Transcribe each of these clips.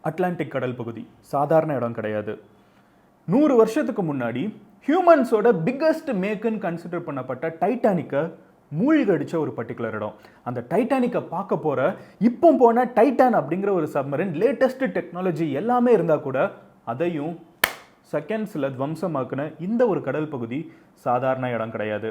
Atlantic கடல் பகுதி சாதாரண இடம் கிடையாது. 100 வருஷத்துக்கு முன்னாடி ஹியூமன்ஸோட பிக்கஸ்ட் மேக்குன்னு கன்சிடர் பண்ணப்பட்ட டைட்டானிக்கை மூழ்கடிச்ச ஒரு பர்டிகுலர் இடம். அந்த டைட்டானிக்கை பார்க்க போற இப்போ போன டைட்டான் அப்படிங்கிற ஒரு சப்மரின் லேட்டஸ்ட் டெக்னாலஜி எல்லாமே இருந்தால் கூட அதையும் செகண்ட்ஸில் துவம்சமாக்குன இந்த ஒரு கடல் பகுதி சாதாரண இடம் கிடையாது.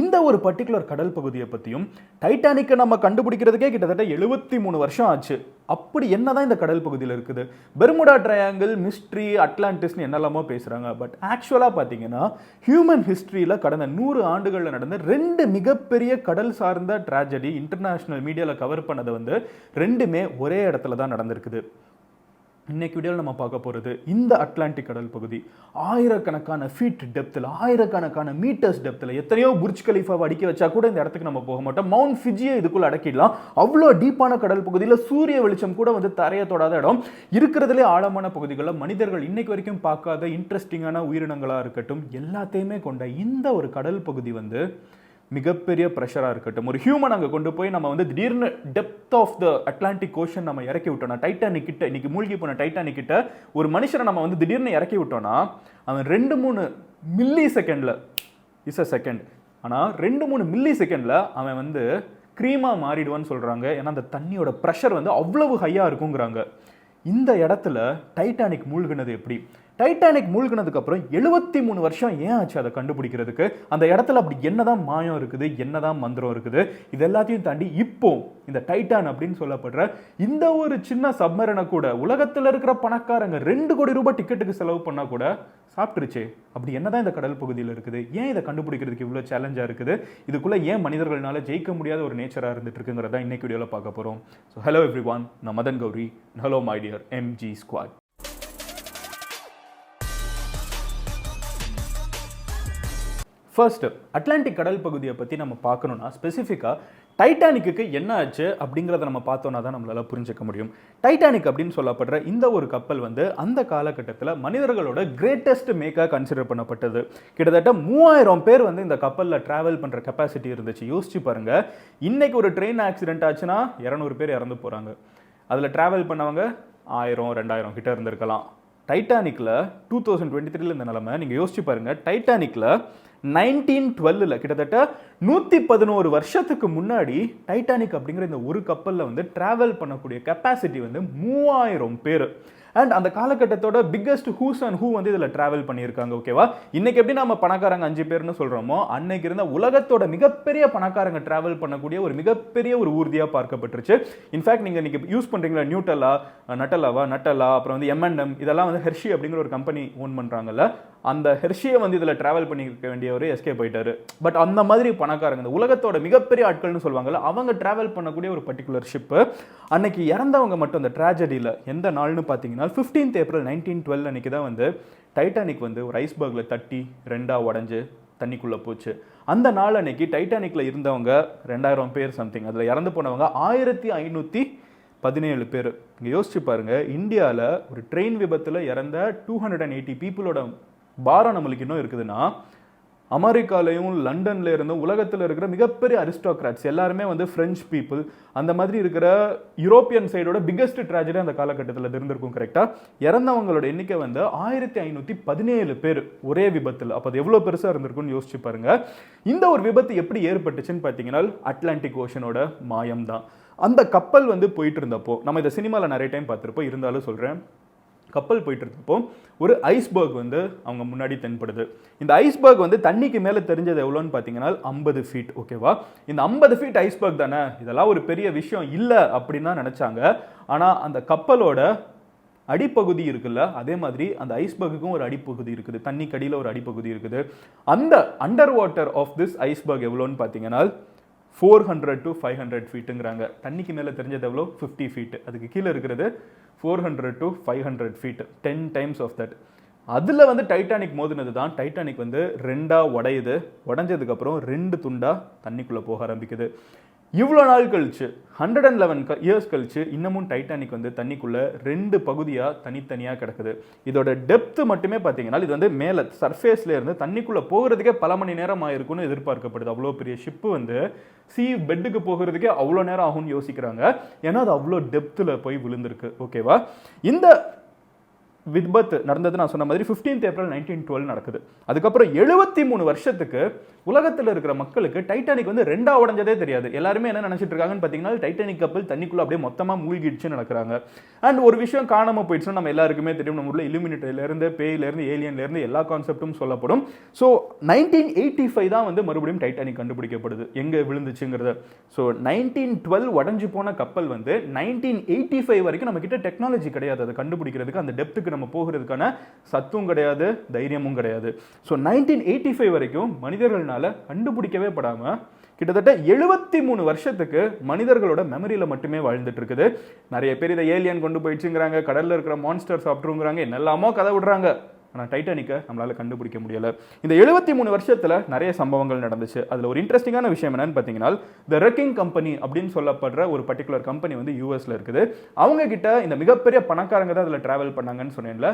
இந்த ஒரு பர்டிகுலர் கடல் பகுதியை பற்றியும் டைட்டானிக்கை நம்ம கண்டுபிடிக்கிறதுக்கே கிட்டத்தட்ட 73 வருஷம் ஆச்சு. அப்படி என்னதான் இந்த கடல் பகுதியில் இருக்குது? பெர்முடா ட்ரையாங்கிள், மிஸ்ட்ரி, அட்லாண்டிஸ்னு என்னெல்லாமோ பேசுகிறாங்க. பட் ஆக்சுவலாக பார்த்தீங்கன்னா ஹியூமன் ஹிஸ்ட்ரியில் கடந்த 100 ஆண்டுகளில் நடந்த 2 மிகப்பெரிய கடல் சார்ந்த ட்ராஜடி இன்டர்நேஷ்னல் மீடியாவில் கவர் பண்ணது ரெண்டுமே ஒரே இடத்துல தான் நடந்திருக்குது. இன்னைக்கு வீடியோவில் நம்ம பார்க்க போகிறது இந்த அட்லாண்டிக் கடல் பகுதி. ஆயிரக்கணக்கான ஃபீட் டெப்த்தில், ஆயிரக்கணக்கான மீட்டர்ஸ் டெப்த்தில், எத்தனையோ புர்ஜ் கலீஃபாவை அடிக்க வச்சா கூட இந்த இடத்துக்கு நம்ம போக மாட்டோம். மவுண்ட் ஃபிஜியை இதுக்குள்ள அடக்கிடலாம். அவ்வளோ டீப்பான கடல் பகுதியில் சூரிய வெளிச்சம் கூட தரையை தொடாத இடம். இருக்கிறதுலே ஆழமான பகுதிகளில் மனிதர்கள் இன்னைக்கு வரைக்கும் பார்க்காத இன்ட்ரெஸ்டிங்கான உயிரினங்களாக இருக்கட்டும், எல்லாத்தையுமே கொண்ட இந்த ஒரு கடல் பகுதி மிகப்பெரிய ப்ரெஷராக இருக்கட்டும். ஒரு ஹியூமன் அங்கே கொண்டு போய் நம்ம திடீர்னு depth of the Atlantic Ocean நம்ம இறக்கி விட்டோம்னா, டைட்டானிக் கிட்ட, இன்னைக்கு மூழ்கி போன டைட்டானிக் கிட்ட ஒரு மனுஷனை நம்ம திடீர்னு இறக்கி விட்டோம்னா, அவன் 2-3 மில்லி செகண்டில் இஸ் அ செகண்ட், ஆனால் 2-3 மில்லி செகண்டில் அவன் க்ரீமாக மாறிடுவான்னு சொல்கிறாங்க. ஏன்னா அந்த தண்ணியோட ப்ரெஷர் அவ்வளவு ஹையாக இருக்குங்கிறாங்க. இந்த இடத்துல டைட்டானிக் மூழ்கினது எப்படி? டைட்டானிக் மூழ்கினதுக்கு அப்புறம் 73 வருஷம் ஏன் ஆச்சு அதை கண்டுபிடிக்கிறதுக்கு? அந்த இடத்துல அப்படி என்னதான் மாயம் இருக்குது, என்னதான் மந்திரம் இருக்குது? இது எல்லாத்தையும் தாண்டி இப்போ இந்த டைட்டான் அப்படின்னு சொல்லப்படுற இந்த ஒரு சின்ன சப்மரனை கூட உலகத்தில் இருக்கிற பணக்காரங்க 2 கோடி ரூபாய் டிக்கெட்டுக்கு செலவு பண்ணா கூட சாப்பிட்டுருச்சே. அப்படி என்னதான் இந்த கடல் பகுதியில் இருக்குது? ஏன் இதை கண்டுபிடிக்கிறதுக்கு இவ்வளோ சேலஞ்சாக இருக்குது? இதுக்குள்ள ஏன் மனிதர்களால ஜெயிக்க முடியாத ஒரு நேச்சராக இருந்துட்டு இருக்குங்கிறதா இன்னைக்கு வீடியோவில் பார்க்க போகிறோம். ஸோ ஹலோ எவ்ரிவான், நான் Madan Gowri. Hello my dear MG squad. First, Atlantic கடல் பகுதியை பற்றி நம்ம பார்க்கணும்னா ஸ்பெசிஃபிக்காக டைட்டானிக்கு என்ன ஆச்சு அப்படிங்கிறத நம்ம பார்த்தோன்னா தான் நம்மளால் புரிஞ்சிக்க முடியும். டைட்டானிக் அப்படின்னு சொல்லப்படுற இந்த ஒரு கப்பல் அந்த காலகட்டத்தில் மனிதர்களோட கிரேட்டஸ்ட் மேக்காக கன்சிடர் பண்ணப்பட்டது. கிட்டத்தட்ட 3000 பேர் இந்த கப்பலில் ட்ராவல் பண்ணுற கெப்பாசிட்டி இருந்துச்சு. யோசிச்சு பாருங்க, இன்னைக்கு ஒரு ட்ரெயின் ஆக்சிடென்ட் ஆச்சுன்னா 200 பேர் இறந்து போகிறாங்க. அதில் ட்ராவல் பண்ணவங்க 1000-2000 கிட்ட இருந்திருக்கலாம். டைட்டானிக்கில் 2023 இந்த நிலைமை நீங்கள் யோசிச்சு பாருங்கள். டைட்டானிக்கில் 1912 கிட்டத்தட்ட 111 வருஷத்துக்கு முன்னாடி டைட்டானிக் அப்படிங்கிற இந்த ஒரு கப்பலில் டிராவல் பண்ணக்கூடிய கெப்பாசிட்டி 3000 பேர். அண்ட் அந்த காலகட்டத்தோட பிக்கஸ்ட் ஹூஸ் அண்ட் ஹூ இதில் டிராவல் பண்ணியிருக்காங்க. ஓகேவா? இன்னைக்கு எப்படி நம்ம பணக்காரங்க 5 பேர்னு சொல்கிறோமோ, அன்னைக்கு இருந்த உலகத்தோட மிகப்பெரிய பணக்காரங்க டிராவல் பண்ணக்கூடிய ஒரு மிகப்பெரிய ஒரு ஊர்தியாக பார்க்கப்பட்டுருச்சு. இன்ஃபேக்ட் நீங்கள் இன்னைக்கு யூஸ் பண்ணுறீங்களா நியூட்டலா, நட்டலா, அப்புறம் M&M, இதெல்லாம் ஹெர்ஷி அப்படிங்கிற ஒரு கம்பெனி ஓன் பண்ணுறாங்கல்ல, அந்த ஹெர்ஷியை இதில் டிராவல் பண்ணிக்க வேண்டியவர் எஸ்கேப் ஆயிட்டாரு. பட் அந்த மாதிரி பணக்காரங்க, இந்த உலகத்தோட மிகப்பெரிய ஆட்கள்னு சொல்லுவாங்கல்ல, அவங்க டிராவல் பண்ணக்கூடிய ஒரு பர்டிகுலர் ஷிப்பு அன்னைக்கு இறந்தவங்க மட்டும் அந்த ட்ராஜடியில் எந்த நாள்னு பார்த்தீங்கன்னா 15th April 1912 அன்னைக்கு தான் டைட்டானிக் ஒரு ஐஸ்பர்கில் தட்டி 2ஆ உடஞ்சு தண்ணிக்குள்ளே போச்சு. அந்த நாள் அன்னைக்கு டைட்டானிக்கில் இருந்தவங்க 2000 பேர் சம்திங், அதில் இறந்து போனவங்க 1517 பேர். இங்கே யோசிச்சு பாருங்க, இந்தியாவில் ஒரு ட்ரெயின் விபத்தில் இறந்த 280 பீப்புளோட பாரம் நம்மளுக்கு இன்னும் இருக்குதுன்னா, அமெரிக்காலையும் லண்டன்ல இருந்தும் உலகத்தில் இருக்கிற மிகப்பெரிய அரிஸ்டோக்ராட்ஸ் எல்லாருமே ஃப்ரெஞ்ச் பீப்புள், அந்த மாதிரி இருக்கிற யூரோப்பியன் சைடோட பிக்கஸ்ட் ட்ராஜடி அந்த காலகட்டத்தில் இருந்திருக்கும். கரெக்டாக இறந்தவங்களோட எண்ணிக்கை 1517 பேர் ஒரே விபத்தில். அப்போ அது எவ்வளோ பெருசாக இருந்திருக்கும்னு யோசிச்சு பாருங்க. இந்த ஒரு விபத்து எப்படி ஏற்பட்டுச்சுன்னு பார்த்தீங்கன்னா அட்லாண்டிக் ஓஷனோட மாயம் தான். அந்த கப்பல் போயிட்டு இருந்தப்போ, நம்ம இதை சினிமாவில் நிறைய டைம் பார்த்துருப்போம், இருந்தாலும் சொல்கிறேன், கப்பல் போயிட்டு இருந்தப்போ ஒரு ஐஸ்பர்க் அவங்க முன்னாடி தென்படுது. இந்த ஐஸ்பர்க் தண்ணிக்கு மேலே தெரிஞ்சது எவ்வளோன்னு பார்த்தீங்கன்னா 50 ஃபீட். ஓகேவா? இந்த 50 ஃபீட் ஐஸ்பர்க் தானே, இதெல்லாம் ஒரு பெரிய விஷயம் இல்லை அப்படின்னு தான் நினச்சாங்க. ஆனால் அந்த கப்பலோட அடிப்பகுதி இருக்குல்ல, அதே மாதிரி அந்த ஐஸ்பர்க்குக்கும் ஒரு அடிப்பகுதி இருக்குது, தண்ணிக்கு அடியில் ஒரு அடிப்பகுதி இருக்குது. அந்த under water of this iceberg எவ்வளோன்னு பார்த்தீங்கன்னா 400 to 500 ஃபீட்டுங்கிறாங்க. தண்ணிக்கு மேலே தெரிஞ்சது எவ்வளோ? 50 ஃபீட். அதுக்கு கீழே இருக்கிறது 400 to 500 feet, 10 times of that. அதில் டைட்டானிக் மோதினது தான். டைட்டானிக் 2ஆ உடையுது. உடஞ்சதுக்கப்புறம் 2 துண்டாக தண்ணிக்குள்ளே போக ஆரம்பிக்குது. இவ்வளோ நாள் கழிச்சு 111 இயர்ஸ் கழிச்சு இன்னமும் டைட்டானிக் வந்து தண்ணிக்குள்ள 2 பகுதியாக தனித்தனியாக கிடக்குது. இதோட டெப்த் மட்டுமே பார்த்தீங்கன்னா இது வந்து மேலே சர்ஃபேஸ்ல இருந்து தண்ணிக்குள்ளே போகிறதுக்கே பல மணி நேரம் ஆயிருக்குன்னு எதிர்பார்க்கப்படுது. அவ்வளோ பெரிய ஷிப்பு வந்து சி பெட்டுக்கு போகிறதுக்கே அவ்வளோ நேரம் ஆகும்னு யோசிக்கிறாங்க. ஏன்னா அது அவ்வளோ டெப்த்தில் போய் விழுந்திருக்கு. ஓகேவா? இந்த விபத்து நடந்தது நான் சொன்ன மாதிரி 15th April 1912 நடக்குது. அதுக்கப்புறம் 73 வருஷத்துக்கு உலகத்தில் இருக்கிற மக்களுக்கு டைட்டானிக் வந்து ரெண்டா உடஞ்சதே தெரியாது. எல்லாருமே என்ன நினைச்சிட்டு இருக்காங்கன்னு பார்த்தீங்கன்னா டைட்டானிக் கப்பல் தண்ணிக்குள்ள அப்படியே மொத்தமாக மூழ்கிடுச்சுன்னு நடக்கிறாங்க. அண்ட் ஒரு விஷயம் காணாமல் போயிடுச்சுன்னா நம்ம எல்லாருக்குமே தெரியும். நம்ம ஊரில் இலுமினேட்டர்லேருந்து பேயிலேருந்து ஏலியன்லேருந்து எல்லா கான்செப்டும் சொல்லப்படும். ஸோ 1985 தான் வந்து மறுபடியும் டைட்டானிக் கண்டுபிடிக்கப்படுது எங்கே விழுந்துச்சுங்கிறது. ஸோ 1912 உடஞ்சி போன கப்பல் வந்து 1985 வரைக்கும் நம்ம கிட்ட டெக்னாலஜி கிடையாது அதை கண்டுபிடிக்கிறதுக்கு. அந்த டெப்த்துக்கு நம்ம போகிறதுக்கான சத்தும் கிடையாது, தைரியமும் கிடையாது. ஸோ 1985 வரைக்கும் மனிதர்களால கண்டுபிடிக்கவே படாம கிட்டத்தட்ட 73 வருஷத்துக்கு மனிதர்களோட மெமரியில மட்டுமே வாழ்ந்துட்டு இருக்குது. நிறைய பேர் இதை ஏலியன் கொண்டு போயிடுச்சுங்கிறாங்க, கடல்ல இருக்கிற மான்ஸ்டர் சாப்பிட்டுருங்கிறாங்க, என்னெல்லாமோ கதை விடுறாங்க. ஆனால் டைட்டானிக்கை நம்மளால கண்டுபிடிக்க முடியல. இந்த 73 வருஷத்துல நிறைய சம்பவங்கள் நடந்துச்சு. அதுல ஒரு இன்ட்ரெஸ்டிங்கான விஷயம் என்னன்னு பார்த்தீங்கன்னா, த ரெக்கிங் கம்பெனி அப்படின்னு சொல்லப்படுற ஒரு பர்டிகுலர் கம்பெனி வந்து யூஎஸ்ல இருக்குது. அவங்க கிட்ட இந்த மிகப்பெரிய பணக்காரங்க தான் அதில் டிராவல் பண்ணாங்கன்னு சொன்னேன்ல.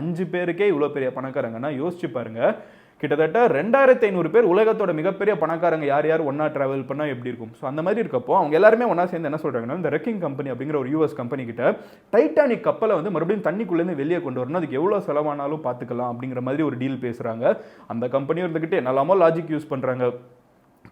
5 பேருக்கே இவ்வளோ பெரிய பணக்காரங்கன்னா யோசிச்சு பாருங்க. கிட்டத்தட்ட 2500 பேர் உலகத்தோட மிகப்பெரிய பணக்காரங்க யார் யார் ஒன்னா டிராவல் பண்ணா எப்படி இருக்கும். ஸோ அந்த மாதிரி இருக்கப்போ அவங்க எல்லாருமே ஒன்னா சேர்ந்து என்ன சொல்றாங்கன்னா, இந்த ரெக்கிங் கம்பெனி அப்படிங்கிற ஒரு யூஎஸ் கம்பெனி கிட்ட டைட்டானிக் கப்பலை வந்து மறுபடியும் தண்ணிக்குள்ளேருந்து வெளியே கொண்டு வரணும், அதுக்கு எவ்வளோ செலவானாலும் பார்த்துக்கலாம் அப்படிங்கிற மாதிரி ஒரு டீல் பேசுறாங்க. அந்த கம்பெனி இருந்துகிட்டு என்னெல்லாமோ லாஜிக் யூஸ் பண்றாங்க.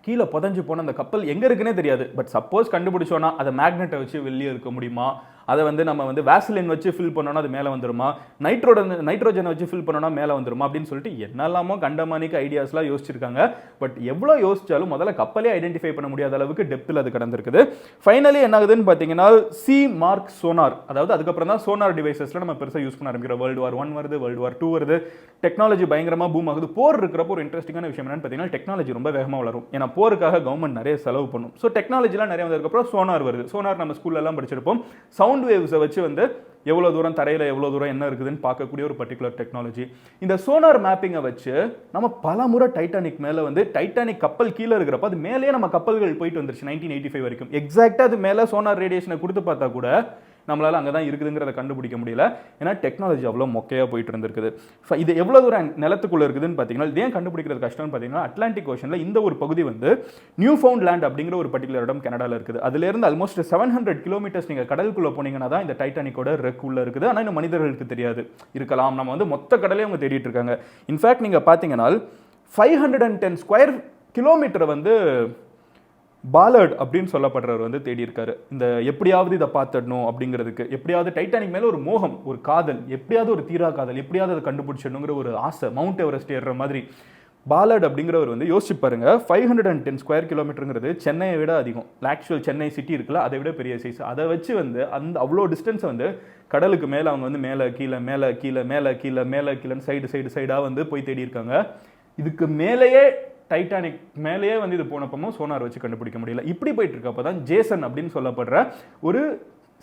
கீழே புதஞ்சு போன அந்த கப்பல் எங்க இருக்குன்னே தெரியாது. பட் சப்போஸ் கண்டுபிடிச்சோன்னா அதை மேக்னெட்டை வச்சு வெளியே இருக்க முடியுமா, அதை வந்து நம்ம வந்து வேஸ்லின் வச்சு ஃபில் பண்ணோன்னா அது மேலே வந்துருமா, நைட்ரோஜனை வச்சு ஃபில் பண்ணோன்னா மேலே வந்துருமா அப்படின்னு சொல்லிட்டு என்னெல்லாமோ கண்டமானிக்கு ஐடியாஸ்லாம் யோசிச்சிருக்காங்க. பட் எவ்வளோ யோசிச்சாலும் முதல்ல கப்பலே ஐடென்டிஃபை பண்ண முடியாத அளவுக்கு டெப்த்தில் அது கடந்திருக்குது. ஃபைனலி என்ன ஆகுதுன்னு பார்த்தீங்கன்னா, சி மார்க் சோனார், அதாவது அதுக்கப்புறம் தான் சோனார் டிவைசஸ்ல நம்ம பெருசாக யூஸ் பண்ண ஆரம்பிக்கிற. World War I வருது, World War II வருது, டெக்னாலஜி பயங்கரமாக பூம் ஆகுது. போர் இருக்கிறப்போ ஒரு இன்ட்ரெஸ்டிங்கான விஷயம் என்னன்னு பார்த்தீங்கன்னா, டெக்னாலஜி ரொம்ப வேகமாக வளரும். ஏன்னா போருக்காக கவர்மெண்ட் நிறைய செலவு பண்ணும். ஸோ டெக்னாலஜிலாம் நிறைய வந்ததுக்கப்புறம் சோனார் வருது. சோனார் நம்ம ஸ்கூல்லலாம் படிச்சிருப்போம். சவுண்ட் வேவ்ஸை வச்சு வந்து எவ்வளோ தூரம் தரையில் எவ்வளோ தூரம் என்ன இருக்குதுன்னு பார்க்கக்கூடிய ஒரு பர்டிகுலர் டெக்னாலஜி. இந்த சோனார் மேப்பிங்கை வச்சு நம்ம பல முறை டைட்டானிக் மேலே வந்து டைட்டானிக் கப்பல் கீழே இருக்கிறப்ப அது மேலேயே நம்ம கப்பல்கள் போயிட்டு வந்துருச்சு 1985 வரைக்கும். எக்ஸாக்டாக அது மேலே சோனார் ரேடியேஷனை கொடுத்து பார்த்தா கூட நம்மளால அங்கே தான் இருக்குதுங்கிறத கண்டுபிடிக்க முடியல. ஏன்னா டெக்னாலஜி அவ்வளோ மொக்கையாக போயிட்டு இருந்திருக்குது. இது எவ்வளோ தூரம் நிலத்துக்குள்ளே இருக்குதுன்னு பார்த்தீங்கன்னா, இதே கண்டுபிடிக்கிறது கஷ்டம்னு பார்த்தீங்கன்னா, அட்லாண்டிக் ஓஷனில் இந்த ஒரு பகுதி வந்து நியூ ஃபவுண்ட் லேண்ட் அப்படிங்கிற ஒரு பர்டிகுலர் இடம் கனடாவில் இருக்குது. அதுலேருந்து ஆல்மோஸ்ட் 700 கிலோமீட்டர்ஸ் நீங்கள் கடலுக்குள்ளே போனீங்கன்னா தான் இந்த டைட்டானிக்கோட ரெக் உள்ள இருக்குது. ஆனால் இன்னும் மனிதர்களுக்கு தெரியாது இருக்கலாம். நம்ம வந்து மொத்த கடலையும் அவங்க தேடிட்டு இருக்காங்க. இன்ஃபேக்ட் நீங்கள் பார்த்தீங்கன்னா 510 ஸ்கொயர் கிலோமீட்டரை வந்து பாலர்ட் அப்படின்னு சொல்லப்படுறவர் வந்து தேடி இருக்காரு. இந்த எப்படியாவது இதை பார்த்துடணும் அப்படிங்கிறதுக்கு, எப்படியாவது டைட்டானிக் மேலே ஒரு மோகம், ஒரு காதல், எப்படியாவது ஒரு தீரா காதல், எப்படியாவது அதை கண்டுபிடிச்சிடணுங்கிற ஒரு ஆசை, மவுண்ட் எவரெஸ்ட் ஏறுற மாதிரி. பாலர்ட் அப்படிங்கிறவர் வந்து யோசிச்சு பாருங்க, 510 ஸ்கொயர் கிலோமீட்டருங்கிறது சென்னையை விட அதிகம். ஆக்சுவல் சென்னை சிட்டி இருக்குல்ல, அதை விட பெரிய சைஸ். அதை வச்சு வந்து அந்த அவ்வளோ டிஸ்டன்ஸை வந்து கடலுக்கு மேலே அவங்க வந்து மேலே கீழே மேலே கீழே மேலே கீழே மேலே கீழேன்னு சைடாக வந்து போய் தேடி இருக்காங்க. இதுக்கு மேலேயே டைட்டானிக் மேலேயே வந்து இது போனப்போ சோனார் வச்சு கண்டுபிடிக்க முடியல. இப்படி போயிட்டு இருக்கப்போ தான் ஜேசன் அப்படின்னு சொல்லப்படுற ஒரு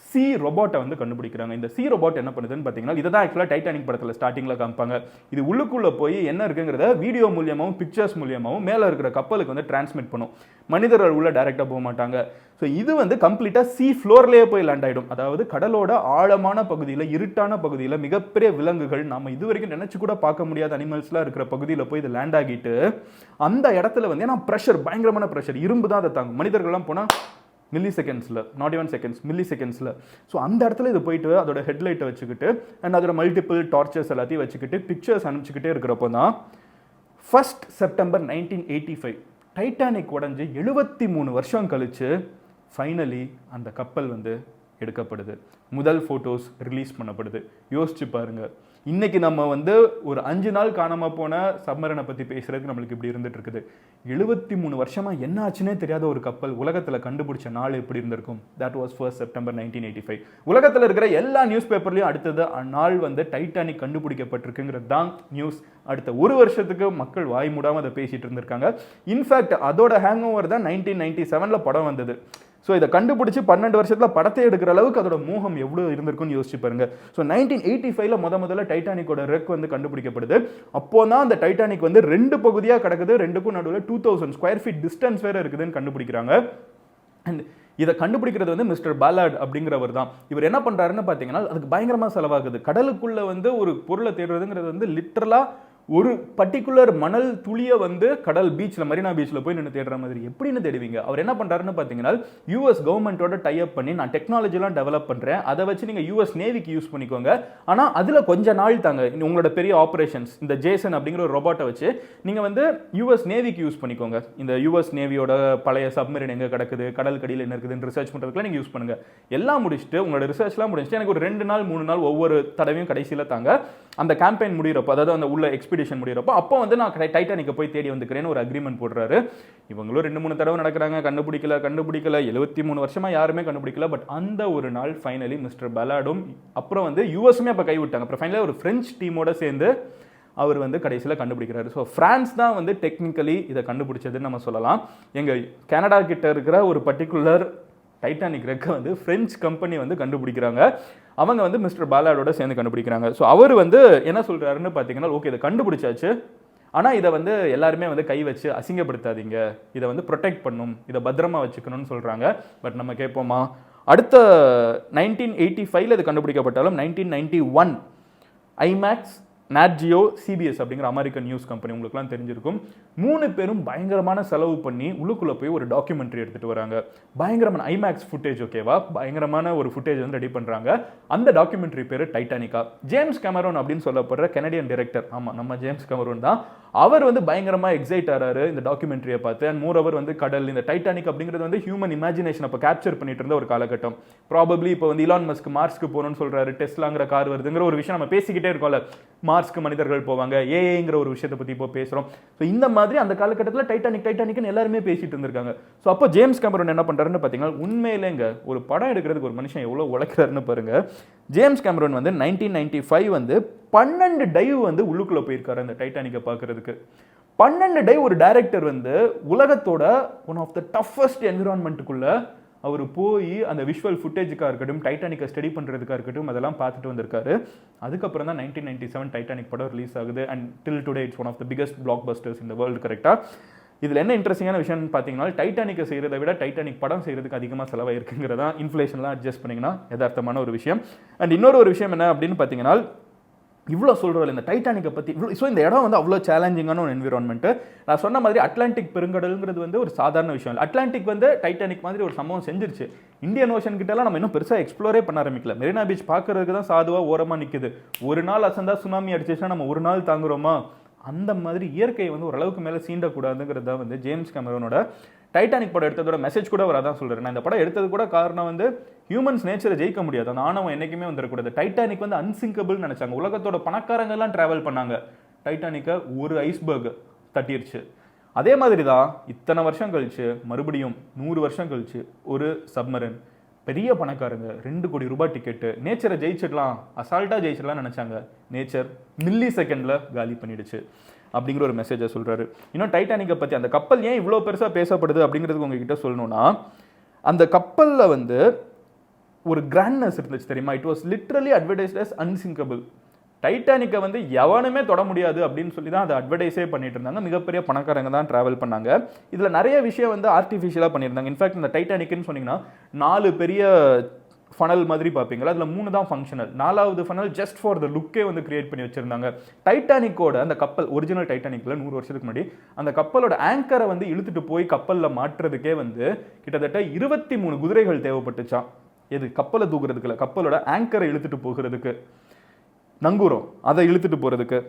சி ரோபோட்டை வந்து கண்டுபிடிக்கிறாங்க. இந்த சி ரோபோட் என்ன பண்ணுதுன்னு பார்த்தீங்கன்னா, இதை தான் ஆக்சுவலாக டைட்டானிக் படத்தில் ஸ்டார்டிங்கில் காமிப்பாங்க. இது உள்ளுக்குள்ளே போய் என்ன இருக்குங்கிறத வீடியோ மூலியமாகவும் பிக்சர்ஸ் மூலியமாகவும் மேலே இருக்கிற கப்பலுக்கு வந்து டிரான்ஸ்மிட் பண்ணும். மனிதர்கள் உள்ள டைரெக்டாக போக மாட்டாங்க. ஸோ இது வந்து கம்ப்ளீட்டாக சி ஃப்ளோர்லேயே போய் லேண்ட் ஆகிடும். அதாவது கடலோட ஆழமான பகுதியில், இருட்டான பகுதியில், மிகப்பெரிய விலங்குகள், நம்ம இது வரைக்கும் நினச்சி கூட பார்க்க முடியாத அனிமல்ஸ்லாம் இருக்கிற பகுதியில் போய் இது லேண்ட் ஆகிட்டு அந்த இடத்துல வந்து ஏன்னா ப்ரெஷர், பயங்கரமான ப்ரெஷர், இரும்பு தான் அதை தாங்கும். மனிதர்கள்லாம் போனால் மில்லி செகண்ட்ஸில், நாட் ஈவன் செகண்ட்ஸ், மில்லி செகண்ட்ஸில். ஸோ அந்த இடத்துல இது போயிட்டு அதோட ஹெட்லைட்டை வச்சுக்கிட்டு அண்ட் அதோட மல்டிபிள் டார்ச்சர்ஸ் எல்லாத்தையும் வச்சுக்கிட்டு பிக்சர்ஸ் அனுப்பிச்சிக்கிட்டே இருக்கிறப்போ தான் 1 செப்டம்பர் 1985 டைட்டானிக் உடஞ்சி 73 வருஷம் கழிச்சு ஃபைனலி அந்த கப்பல் வந்து எடுக்கப்படுது. முதல் ஃபோட்டோஸ் ரிலீஸ் பண்ணப்படுது. யோசிச்சு பாருங்க, இன்னைக்கு நம்ம வந்து ஒரு 5 நாள் காணாம போன சப்மரனை பற்றி பேசுறதுக்கு நம்மளுக்கு இப்படி இருந்துட்டு இருக்குது. 73 வருஷமா என்ன ஆச்சுன்னே தெரியாத ஒரு கப்பல் உலகத்தில் கண்டுபிடிச்ச நாள் எப்படி இருந்திருக்கும்? That was 1 September 1985. உலகத்தில் இருக்கிற எல்லா நியூஸ் பேப்பர்லையும் அடுத்தது நாள் வந்து டைட்டானிக் கண்டுபிடிக்கப்பட்டிருக்குங்கிறது தான் நியூஸ். அடுத்த ஒரு வருஷத்துக்கு மக்கள் வாய் மூடாமல் அதை பேசிட்டு இருந்திருக்காங்க. இன்ஃபேக்ட் அதோட ஹேங் ஓவர் தான் 1997 படம் வந்தது. ஸோ இதை கண்டுபிடிச்சி 12 வருஷத்தில் படத்தை எடுக்கிற அளவுக்கு அதோட மோகம் எவ்வளோ இருந்திருக்குன்னு யோசிச்சு பாருங்க. ஸோ 1985 முதல்ல டைட்டானிக்கோட ரெக் வந்து கண்டுபிடிக்கப்படுது. அப்போ தான் அந்த டைட்டானிக் வந்து 2 பகுதியாக கிடக்குது. 2க்கும் நடுவில் 2000 ஸ்கொயர் ஃபீட் டிஸ்டன்ஸ் வேற இருக்குதுன்னு கண்டுபிடிக்கிறாங்க. அண்ட் இதை கண்டுபிடிக்கிறது வந்து மிஸ்டர் பாலாட் அப்படிங்கிறவர் தான். இவர் என்ன பண்ணுறாருன்னு பார்த்தீங்கன்னா அதுக்கு பயங்கரமாக செலவாகுது. கடலுக்குள்ளே வந்து ஒரு பொருளை தேடுறதுங்கிறது வந்து லிட்டரலாக ஒரு பர்டிகுலர் மணல் துளியை வந்து கடல் பீச்சில் மரீனா பீச்சில் போய் நின்று தேடுற மாதிரி எப்படின்னு தேடுவீங்க? அவர் என்ன பண்ணுறாருன்னு பார்த்தீங்கன்னா யூஎஸ் கவர்மெண்ட்டோட டைப் பண்ணி நான் டெக்னாலஜிலாம் டெவலப் பண்ணுறேன், அதை வச்சு நீங்கள் யூஎஸ் நேவிக்கு யூஸ் பண்ணிக்கோங்க, ஆனால் அதில் கொஞ்ச நாள் தாங்க உங்களோட பெரிய ஆப்ரேஷன்ஸ் இந்த ஜேசன் அப்படிங்கிற ஒரு ரோபோட்டை வச்சு நீங்கள் வந்து யூஎஸ் நேவிக்கு யூஸ் பண்ணிக்கோங்க. இந்த யூஎஸ் நேவியோட பழைய சப்மரின் எங்கே கிடக்குது, கடல் கடியில் என்ன இருக்குதுன்னு ரிசர்ச் பண்ணுறதுக்குலாம் நீங்கள் யூஸ் பண்ணுங்கள். எல்லாம் முடிச்சுட்டு உங்களோட ரிசர்ச்லாம் முடிச்சுட்டு எனக்கு ஒரு 2 நாள் 3 நாள் ஒவ்வொரு தடவையும் கடைசியில் தாங்க. அந்த கேம்பெயின் முடிகிறப்போ, அதாவது அந்த உள்ள எக்ஸ்பிடிஷன் முடிகிறப்போ, அப்போ வந்து நான் டைட்டானிக்கை போய் தேடி வந்துக்கிறேன்னு ஒரு அக்ரிமெண்ட் போடுறாரு. இவங்களும் 2-3 தடவை நடக்கிறாங்க, கண்டுபிடிக்கல 73 வருஷமா யாருமே கண்டுபிடிக்கல. பட் அந்த ஒரு நாள் ஃபைனலி மிஸ்டர் பலாடும் அப்புறம் வந்து யூஎஸ்மே அப்போ கைவிட்டாங்க. அப்புறம் ஃபைனலி ஒரு ஃப்ரெஞ்ச் டீமோட சேர்ந்து அவர் வந்து கடைசியில் கண்டுபிடிக்கிறாரு. ஸோ ஃப்ரான்ஸ் தான் வந்து டெக்னிக்கலி இதை கண்டுபிடிச்சதுன்னு நம்ம சொல்லலாம். எங்கள் கனடா கிட்ட இருக்கிற ஒரு பர்டிகுலர் டைட்டானிக் ரெக்கை வந்து ஃப்ரெஞ்ச் கம்பெனி வந்து கண்டுபிடிக்கிறாங்க. அவங்க வந்து மிஸ்டர் பாலாடோட சேர்ந்து கண்டுபிடிக்கிறாங்க. ஸோ அவர் வந்து என்ன சொல்கிறாருன்னு பார்த்தீங்கன்னா, ஓகே இதை கண்டுபிடிச்சாச்சு, ஆனால் இதை வந்து எல்லாருமே வந்து கை வச்சு அசிங்கப்படுத்தாதீங்க, இதை வந்து ப்ரொடெக்ட் பண்ணும், இதை பத்திரமா வச்சுக்கணும்னு சொல்கிறாங்க. பட் நம்ம கேட்போமா? அடுத்த 1985 இது கண்டுபிடிக்கப்பட்டாலும் 1991 ஐமேக்ஸ், நாட்ஜியோ, சிபிஎஸ் அப்படிங்கிற அமெரிக்கன் நியூஸ் கம்பெனி உங்களுக்குலாம் தெரிஞ்சிருக்கும். 3 பேரும் பயங்கரமான செலவு பண்ணி உள்ளுக்குள்ளே போய் ஒரு டாக்குமெண்ட்ரி எடுத்துகிட்டு வராங்க. பயங்கரமான ஐமேக்ஸ் ஃபுட்டேஜ், ஓகேவா, பயங்கரமான ஒரு ஃபுட்டேஜ் வந்து ரெடி பண்ணுறாங்க. அந்த டாக்குமெண்ட்ரி பேர் டைட்டானிக்கா. ஜேம்ஸ் கேமரோன் அப்படின்னு சொல்லப்படுற கெனடியன் டைரக்டர், ஆமாம் நம்ம ஜேம்ஸ் கேமரோன் தான், அவர் வந்து பயங்கரமாக எக்ஸைட் ஆகிறாரு இந்த டாக்குமெண்ட்ரியை பார்த்து. அண்ட் மோரோவர் வந்து கடல், இந்த டைட்டானிக் அப்படிங்கிறது வந்து ஹியூமன் இமேஜினேஷன் அப்போ கேப்சர் பண்ணிட்டு இருந்த ஒரு காலகட்டம். ப்ராபப்ளி இப்போ வந்து இலான் மஸ்க் மார்ஸ்க்கு போகணும்னு சொல்கிறாரு, டெஸ்லாங்கிற கார் வருதுங்கிற ஒரு விஷயம் நம்ம பேசிக்கிட்டே இருக்கோம்ல, மார்ஸ்க்கு மனிதர்கள் போவாங்க, ஏஐங்கிற ஒரு விஷயத்தை பற்றி இப்போ பேசுகிறோம். ஸோ இந்த மாதிரி அந்த காலகட்டத்தில் டைட்டானிக்னு எல்லாருமே பேசிட்டு இருந்திருக்காங்க. ஸோ அப்போ ஜேம்ஸ் கேமரோன் என்ன பண்ணுறாருன்னு பார்த்தீங்கன்னா, உண்மையிலேங்க ஒரு படம் எடுக்கிறதுக்கு ஒரு மனுஷன் எவ்வளோ உழைக்கிறாருன்னு பாருங்க. ஜேம்ஸ் கேமரோன் வந்து 1995 வந்து 12 டைவ் வந்து உள்ளுக்குள்ளே போயிருக்காரு அந்த டைட்டானிக்கை பார்க்கறதுக்கு. 12 டைவ் ஒரு டைரக்டர் வந்து உலகத்தோட ஒன் ஆஃப் த டஃபஸ்ட் என்விரான்மெண்ட்டுக்குள்ள அவர் போய் அந்த விஷுவல் ஃபுட்டேஜுக்காக இருக்கட்டும், டைட்டானிக்கை ஸ்டடி பண்ணுறதுக்காக இருக்கட்டும், அதெல்லாம் பார்த்துட்டு வந்திருக்காரு. அதுக்கப்புறம் தான் 1997 டைட்டானிக் படம் ரிலீஸ் ஆகுது. And till today it's one of the biggest blockbusters இந்த வேர்ல்டு. கரெக்டாக இதில் என்ன இன்ட்ரெஸ்டிங்கான விஷயம்னு பார்த்தீங்கன்னா, டைட்டானிக்கை செய்கிறத விட டைட்டானிக் படம் செய்கிறதுக்கு அதிகமாக செலவாயிருக்குங்கிறதா இன்ஃப்ளேஷன்லாம் அட்ஜஸ்ட் பண்ணிங்கன்னா யதார்த்தமான ஒரு விஷயம். அண்ட் இன்னொரு ஒரு விஷயம் என்ன அப்படின்னு பார்த்தீங்கன்னா, இவ்வளோ சொல்கிறோம் இந்த டைட்டானிக்கை பற்றி இவ்வளோ. ஸோ இந்த இடம் வந்து அவ்வளோ சேலஞ்சிங்கான ஒரு என்விரான்மெண்ட்டு. நான் சொன்ன மாதிரி அட்லாண்டிக் பெருங்கடலுங்கிறது வந்து ஒரு சாதாரண விஷயம் இல்லை. அட்லாண்டிக் வந்து டைட்டானிக் மாதிரி ஒரு சம்பவம் செஞ்சிருச்சு. இந்தியன் ஓஷன் கிட்டலாம் நம்ம இன்னும் பெருசாக எக்ஸ்ப்ளோரே பண்ண ஆரம்பிக்கல. மெரினா பீச் பார்க்கறதுக்கு தான் சாதுவாக ஓரமாக நிற்குது. ஒரு நாள் அசந்தா சுனாமி அடிச்சிச்சுன்னா நம்ம ஒரு நாள் தாங்குறோமா? அந்த மாதிரி இயற்கையை வந்து ஓரளவுக்கு மேலே சீண்டக்கூடாதுங்கிறத வந்து ஜேம்ஸ் கேமரோனோட டைட்டானிக் படம் எடுத்ததோட மெசேஜ் கூட அவர் அதான் சொல்கிறார். நான் இந்த படம் எடுத்தது கூட காரணம் வந்து ஹியூமன்ஸ் நேச்சரை ஜெயிக்க முடியாது, அந்த ஆணவம் என்றைக்குமே வந்துடக்கூடாது. டைட்டானிக் வந்து அன்சிங்கபிள் நினச்சாங்க. உலகத்தோட பணக்காரங்கெல்லாம் ட்ராவல் பண்ணாங்க, டைட்டானிக்கை ஒரு ஐஸ்பர்க் தட்டிருச்சு. அதே மாதிரி தான் இத்தனை வருஷம் கழிச்சு மறுபடியும் 100 வருஷம் கழிச்சு ஒரு சப்மரின், பெரிய பணக்காரங்க 2 கோடி ரூபாய் டிக்கெட்டு, நேச்சரை ஜெயிச்சிடலாம், அசால்ட்டாக ஜெயிச்சிடலாம் நினச்சாங்க. நேச்சர் மில்லி செகண்டில் காலி பண்ணிடுச்சு அப்படிங்கிற ஒரு மெசேஜை சொல்கிறாரு. இன்னும் டைட்டானிக்கை பற்றி அந்த கப்பல் ஏன் இவ்வளோ பெருசாக பேசப்படுது அப்படிங்கிறதுக்கு உங்ககிட்ட சொல்லணும்னா, அந்த கப்பலில் வந்து ஒரு கிராண்ட்னஸ் இருந்துச்சு தெரியுமா? It was literally advertised as unsinkable. டைட்டானிக்கை வந்து எவனுமே தொட முடியாது அப்படின்னு சொல்லி தான் அதை அட்வர்டைஸே பண்ணிட்டு இருந்தாங்க. மிகப்பெரிய பணக்காரங்க தான் ட்ராவல் பண்ணாங்க. இதில் நிறைய விஷயம் வந்து ஆர்டிஃபிஷியலாக பண்ணியிருந்தாங்க. இன்ஃபேக்ட் இந்த டைட்டானிக்னு சொன்னீங்கன்னா 4 பெரிய ஃபனல் மாதிரி பார்ப்பீங்களா, அதில் 3 தான் ஃபங்க்ஷனல். 4வது ஃபனல் ஜஸ்ட் ஃபார் த லுக்கே வந்து கிரியேட் பண்ணி வச்சிருந்தாங்க. டைட்டானிக்கோட அந்த கப்பல் ஒரிஜினல் டைட்டானிக்கில் 100 வருஷத்துக்கு முன்னாடி அந்த கப்பலோட ஆங்கரை வந்து இழுத்துட்டு போய் கப்பலில் மாற்றுறதுக்கே வந்து கிட்டத்தட்ட 23 குதிரைகள் தேவைப்பட்டுச்சான். எது கப்பலை தூக்குறதுக்கு இல்லை, கப்பலோட ஆங்கரை இழுத்துட்டு போகிறதுக்கு, நங்கூரம் அதை இழுத்துட்டு போகிறதுக்கு.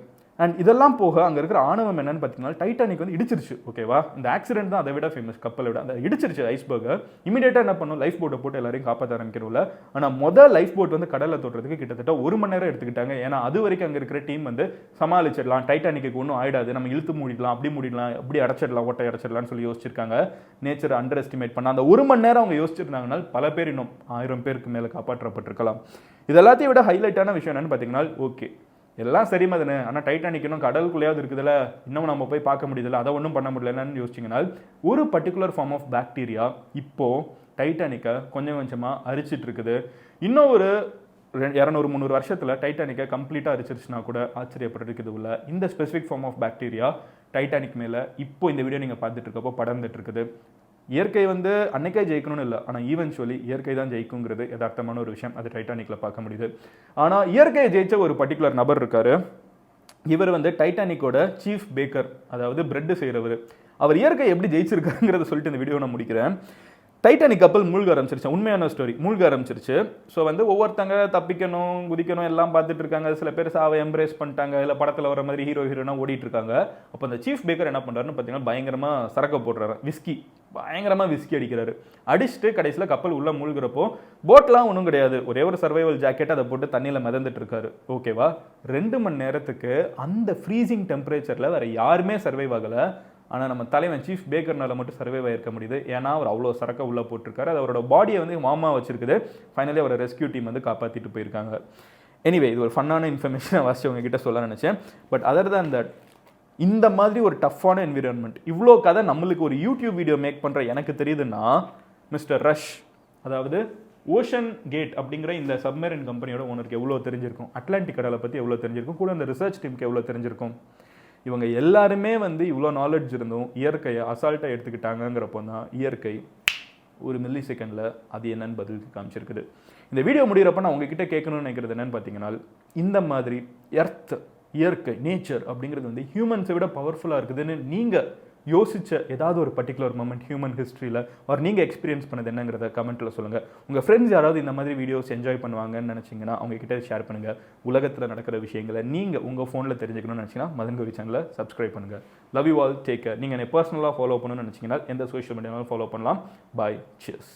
அண்ட் இதெல்லாம் போக அங்கே இருக்கிற ஆணவம் என்னன்னு பார்த்தீங்கன்னா, டைட்டானிக் வந்து இடிச்சிருச்சு. ஓகேவா, இந்த ஆக்சிடென்ட் தான் அதை விட ஃபேமஸ், கப்பலை விட. அந்த இடிச்சிருச்சு ஐஸ்பர்கை. இமீடியட்டாக என்ன பண்ணும், லைஃப் போட்டை போட்டு எல்லாரையும் காப்பாற்ற ஆரம்பிக்கிறோம்ல. ஆனால் முதல் லைஃப் போட் வந்து கடலில் தொடுறதுக்கு கிட்டத்தட்ட 1 மணி நேரம் எடுத்துக்கிட்டாங்க. ஏன்னா அது வரைக்கும் அங்கே இருக்கிற டீம் வந்து சமாளிச்சிடலாம், டைட்டானிக்கு ஒன்றும் ஆயிடாது, நம்ம இழுத்து மூடிடலாம், அப்படி மூடிடலாம், அப்படி அடைச்சிடலாம், ஓட்டை அடைச்சிடலாம்னு சொல்லி யோசிச்சிருக்காங்க. நேச்சரை அண்டர் எஸ்டிமேட் பண்ண அந்த 1 மணி நேரம் அவங்க யோசிச்சிருந்தாங்கன்னா பல பேர் இன்னும் 1000 பேருக்கு மேலே காப்பாற்றப்பட்டிருக்கலாம். இது எல்லாத்தையும் விட ஹைலைட்டான விஷயம் என்னன்னு பார்த்தீங்கன்னா, ஓகே எல்லாம் சரி மதனு, ஆனால் டைட்டானிக் இன்னும் கடலுக்குள்ளேயாவது இருக்குதுல்ல, இன்னும் நம்ம போய் பார்க்க முடியுதுல்ல, அதை ஒன்றும் பண்ண முடியலன்னு யோசிச்சிங்கன்னா, ஒரு பர்டிகுலர் ஃபார்ம் ஆஃப் பாக்டீரியா இப்போது டைட்டானிக்கை கொஞ்சம் கொஞ்சமாக அரிச்சிட்டு இருக்குது. இன்னும் ஒரு 200-300 வருஷத்தில் டைட்டானிக்கை கம்ப்ளீட்டாக அரிச்சிருச்சுன்னா கூட ஆச்சரியப்படுறதுக்கு உள்ள இந்த specific form of bacteria Titanic மேலே இப்போ இந்த வீடியோ நீங்கள் பார்த்துட்டு இருக்கப்போ படர்ந்துட்டு இருக்குது. இயற்கை வந்து அன்னைக்கே ஜெயிக்கணும்னு இல்லை, ஆனால் ஈவென்ச்சுவலி இயற்கை தான் ஜெயிக்குங்கிறது யதார்த்தமான ஒரு விஷயம். அது டைட்டானிக்கில் பார்க்க முடியுது. ஆனால் இயற்கையை ஜெயிச்ச ஒரு பர்டிகுலர் நபர் இருக்காரு. இவர் வந்து டைட்டானிக்கோட சீஃப் பேக்கர், அதாவது பிரெட் செய்கிறவர். அவர் இயற்கை எப்படி ஜெயிச்சிருக்காங்கிறத சொல்லிட்டு இந்த வீடியோ நான் முடிக்கிறேன். டைட்டானிக் கப்பல் மூழ்க ஆரம்பிச்சிருச்சு. உண்மையான ஸ்டோரி. மூழ்க ஆரம்பிச்சிருச்சு. ஸோ வந்து ஒவ்வொருத்தங்க தப்பிக்கணும், குதிக்கணும் எல்லாம் பார்த்துட்டு இருக்காங்க. சில பேர் சாவை எம்ப்ரேஸ் பண்ணிட்டாங்க, இல்லை படத்தில் வர மாதிரி ஹீரோனா ஓடிட்டு இருக்காங்க. அப்போ அந்த சீஃப் பேக்கர் என்ன பண்ணுறாருன்னு பார்த்தீங்கன்னா பயங்கரமாக சரக்க போடுறாரு. விஸ்கி, பயங்கரமாக விஸ்கி அடிக்கிறாரு. அடிச்சுட்டு கடைசியில் கப்பல் உள்ள மூழ்கிறப்போ போட்லாம் ஒன்றும் கிடையாது, ஒரே ஒரு சர்வைவல் ஜாக்கெட் அதை போட்டு தண்ணியில் மிதந்துட்டு இருக்காரு. ஓகேவா? 2 மணி நேரத்துக்கு அந்த ஃப்ரீசிங் டெம்பரேச்சரில் வேற யாருமே சர்வைவ் ஆகலை. ஆனால் நம்ம தலைவன் சீஃப் பேக்கர்னால மட்டும் சர்வைவ் ஆகிருக்க முடியுது. ஏன்னா அவர் அவ்வளோ சரக்க உள்ளே போட்டிருக்காரு. அது அவரோட பாடியை வந்து வார்மாக வச்சிருக்குது. ஃபைனலி அவரை ரெஸ்கியூ டீம் வந்து காப்பாற்றிட்டு போயிருக்காங்க. எனிவே, இது ஒரு ஃபன்னான இன்ஃபர்மேஷனை வாசிச்சு உங்ககிட்ட சொல்ல நினச்சேன். பட் அதர் தான் இந்த மாதிரி ஒரு டஃப்பான என்விரான்மெண்ட், இவ்வளோ கதை நம்மளுக்கு ஒரு யூடியூப் வீடியோ மேக் பண்ணுற எனக்கு தெரியுதுன்னா, மிஸ்டர் ரஷ், அதாவது ஓஷன் கேட் அப்படிங்கிற இந்த சப்மரீன் கம்பெனியோட ஓனருக்கு எவ்வளோ தெரிஞ்சிருக்கும், அட்லாண்டிக் கடலை பற்றி எவ்வளோ தெரிஞ்சிருக்கும், கூட இந்த ரிசர்ச் டீமுக்கு எவ்வளோ தெரிஞ்சிருக்கும். இவங்க எல்லாருமே வந்து இவ்வளோ நாலேஜ் இருந்தும் இயற்கையை அசால்ட்டாக எடுத்துக்கிட்டாங்கிறப்போ தான் இயற்கை ஒரு மில்லி செகண்டில் அது என்னன்னு பதில் காமிச்சிருக்குது. இந்த வீடியோ முடிகிறப்ப நான் உங்ககிட்ட கேட்கணும்னு நினைக்கிறது என்னன்னு பார்த்தீங்கன்னா, இந்த மாதிரி எர்த், இயற்கை, நேச்சர் அப்படிங்கிறது வந்து ஹியூமன்ஸை விட பவர்ஃபுல்லாக இருக்குதுன்னு நீங்கள் யோசிச்ச ஏதாவது ஒரு பர்டிகுலர் மொமெண்ட் ஹியூமன் ஹிஸ்ட்ரியில் ஒரு நீங்கள் எக்ஸ்பீரியன்ஸ் பண்ணது என்னங்கிறத கமெண்ட்டில் சொல்லுங்கள். உங்கள் ஃப்ரெண்ட்ஸ் யாராவது இந்த மாதிரி வீடியோஸ் என்ஜாய் பண்ணுவாங்கன்னு நினச்சிங்கன்னா அவங்ககிட்ட ஷேர் பண்ணுங்கள். உலகத்தில் நடக்கிற விஷயங்களை நீங்கள் உங்கள் ஃபோனில் தெரிஞ்சுக்கணும்னு நினச்சிங்கன்னா மதன் கௌரி சேனலை சப்ஸ்கிரைப் பண்ணுங்கள். Love you all, take care. நீங்கள் என்னை பர்சனலாக ஃபாலோ பண்ணணும்னு நினச்சிங்கன்னா எந்த சோஷியல் மீடியாவும் ஃபாலோ பண்ணலாம். பாய், சியர்ஸ்.